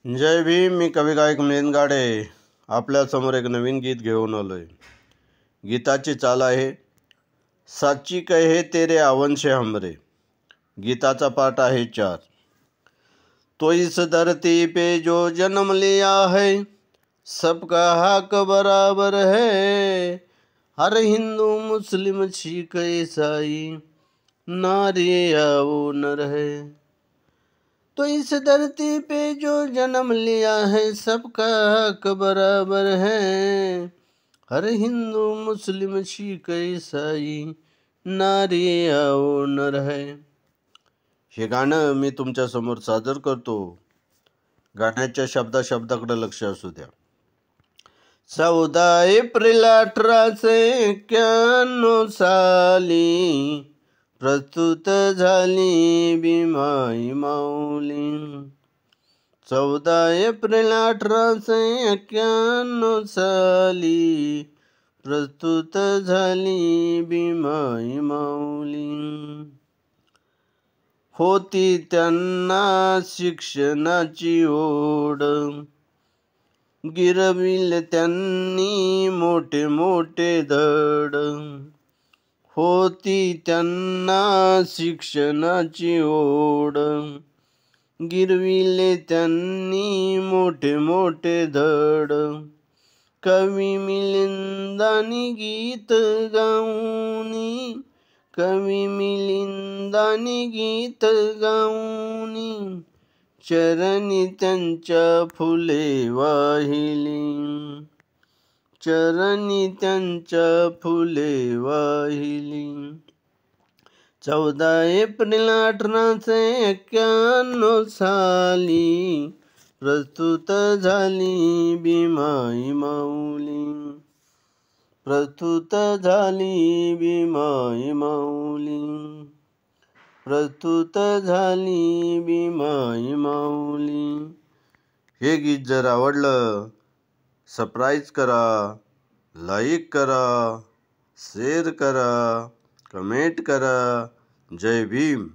जय भीम. मी कवी गायक मिलिंद गाडे आपल्यासमोर एक नवीन गीत घेऊन आलो आहे. गीताची चाल आहे, साची कहे तेरे अवंशे हमरे. गीताचा पाठ आहे 4. तो इस धरती पे जो जन्म लिया है, सबका हक बराबर है. हर हिंदू मुस्लिम सिख ईसाई, नारी या वो नर है. तो इस धरती पे जो जन्म लिया है, सबका हक बराबर है. हर हिंदू मुस्लिम सिख ईसाई, नारी या वो नर है. हे गाणं मी तुमच्या समोर सादर करतो. गाण्याच्या शब्दाकडे लक्ष असू द्या. 14 एप्रिल 1891 साली प्रस्तुत झाली भीमाई माऊली. 14 एप्रिल 1891 साली प्रस्तुत झाली भीमाई माऊली. होती त्यांना शिक्षणाची ओढ, गिरविले त्यांनी मोठे मोठे धड. होती त्यांना शिक्षणाची ओढ, गिरविले त्यांनी मोठे मोठे धड. कवी मिलिंदानी गीत गाऊनी, कवी मिलिंदानी गीत गाऊनी, चरणी त्यांच्या फुले वाहिली. चरणी त्यांच्या फुले वाहिली. 14 एप्रिल 1891 साली प्रस्तुत झाली भीमाई माऊली. प्रस्तुत झाली भीमाई माऊली. प्रस्तुत झाली भीमाई माऊली. हे गीत जर आवडलं, सबस्क्राईब करा, लाईक करा, शेअर करा, कमेंट करा. जय भीम.